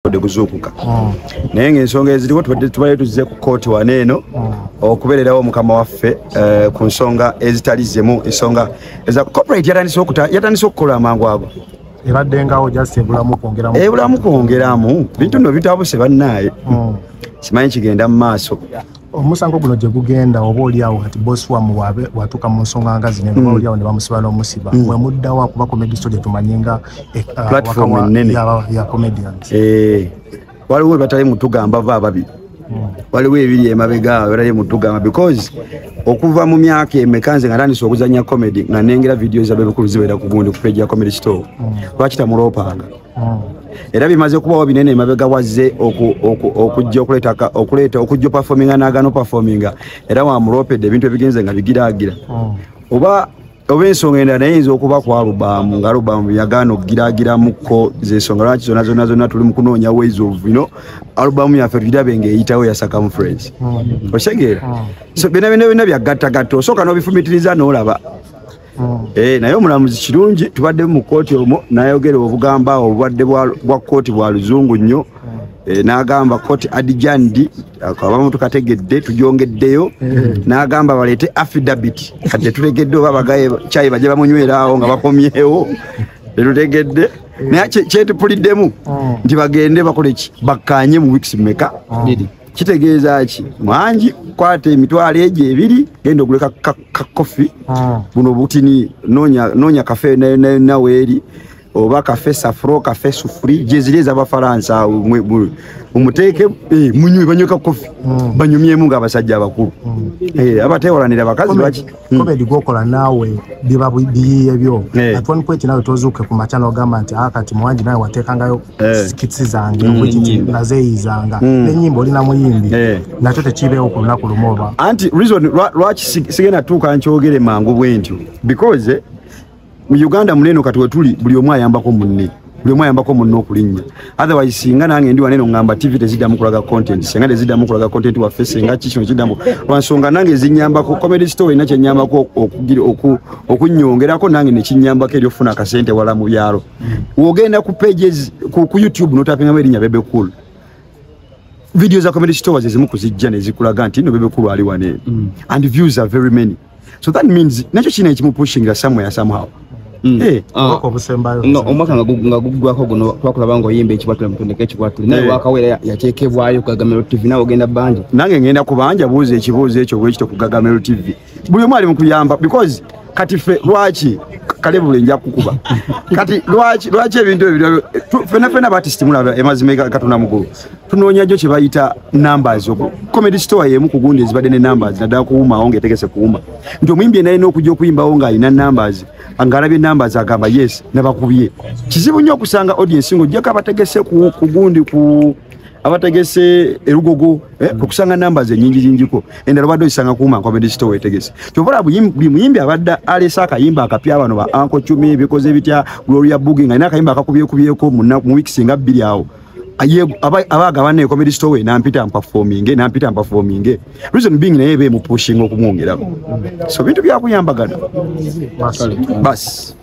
kuzukuka naye ng'ensonga eziriko tubadde tuzze ku kooti wano eno okubeererawo mukama waffe ku nsonga ezitali zemu ensonga eza corporate yatandise okukola amangu ago ebadde ngawo just ebulamu kwongeramu bintu nno bitabuse bannaye simanyi kigenda mu maaso omusango guno gye gugenda oba oliawo kati bosi wamu watuuka mu nsonga nga zino oba oliawo ne bamusiba n'omusiba bwe muddawo akuba comedy store gye tumanyi nga platform ennene ya comedians waliwo batali mutugamba va ababiri waliwo ebiri emabega batali mutugamba because okuva mu myaka emeka nze nga ntandise okuzannya comedy nga nengera video zabebukulu zibeera ku gundi ku page ya comedy store lwaki tamuloopanga era bimaze kubawo binene emabega wazze okujja okujja performinga n'agano performinga era wamuloopedde ebintu ebigenze nga bigiraagira oba ensonga endala naye yinza okuba ku alubamu nga alubamu yagaana okugiraagiramuko zensonga lwaki zonna tuli mu kunoonya ways of alubamu yaffe tugirabe ng'eyitawo ya circumference osegeera so byonna byagattagatta osooka n'obifumitiriza n'olaba naye omulamuzi kirungi tubadde mu kooti omwo n'ayogera obugamba obulwadde bwa kooti bwa luzungu nnyo n'agamba kooti adijandi abamu tukategedde tugyongeddeyo n'agamba baleete affidavit kati tutegedde oba bagaye kyayi bajje bamunyweraawo nga bakomyewo tetutegedde naye kyetupuliddemu nti bagende bakole ki bakkaanye mu weeks mmeka kitegeeza ki mwangi kwata emitwalo egyo ebiri genda ogule kakofi buno butini noonya kafe naweeri oba kafe safro kafe sufuri gyeziri ez'abafalansa mumuteeke munywe banyweka kofi banyumyemu ng'abasajja abakulu abateewalanira bakazi baki comedy gwokola naawe biba biyiye byo atwani kweki nawe tozuuke ku makyano ogamba nti kati muwangi nawe wateekangayo skitsi zange nazeeyizanga n'ennyimba olina muyimbi nakyo tekiibeewo ku lunaku lumu oba anti reason lwaki sigenda tuuka nkyogere mangu bwe ntyo because mu Uganda muneno kati wetuli buli omu ayambako munne buli omu ayambako munne okulinnya otherwise singa nange ndi waneno ngamba TV teziddamu kulaga content singa teziddamu kulaga content waffe singa kikino kiddamu lwansonga nange zinyambako comedy store ina kyenyambako okunnyongerako nange nekinyambako eryofuna akasente wala mu byalo wogenda ku pages ku YouTube notapingamu erinnya Bebe Cool video za comedy store zezimu kuzijja nezikulaga nti no Bebe Cool ali wane and views are very many so that means nakyo kino ekimu pushing somewhere somehow no omwaka nga guggwako guno twakulaba nga oyimba ekikwatule mutondeka ekikwatule naye wakawera yateekebwayo ku Gagamero TV nawe ogenda banja nange ngenda kubanja buuza ekibuuzo ekyo bwekito ku Gagamero TV buli omu ali mu kuyamba because kati ffe lwaki kalebule nja kukuba kati lwaki ebintu ebyo fena baartist mulaba emazima katuna mugulu tunoonya gyo kye bayita numbers comedy store yemu ku gundi ezibadde ne numbers naddala kuwumawo ng'etegese kuwuma nti omuyimbi enalina okujja okuyimbawo ng'alina numbers ng'alabye numbers agamba yes nabakubye kizibu nnyo okusanga audience ng'ojjako abategese ku gundi abategese erugogo okusanga numbers ennyingiko endala obadde osanga kuuma comedy store wetegese kyobola buli muyimbi abadde alesa akayimba akapya bano ba Uncle Chumi bikoze bitya Gloria Boogie nga alina akayimba akakubyekubyeko mu weeks nga bbiri awo abagabane comedy store nampita performing reason being naye be mu pushing okumwongerako so bintu byakuyambagana basi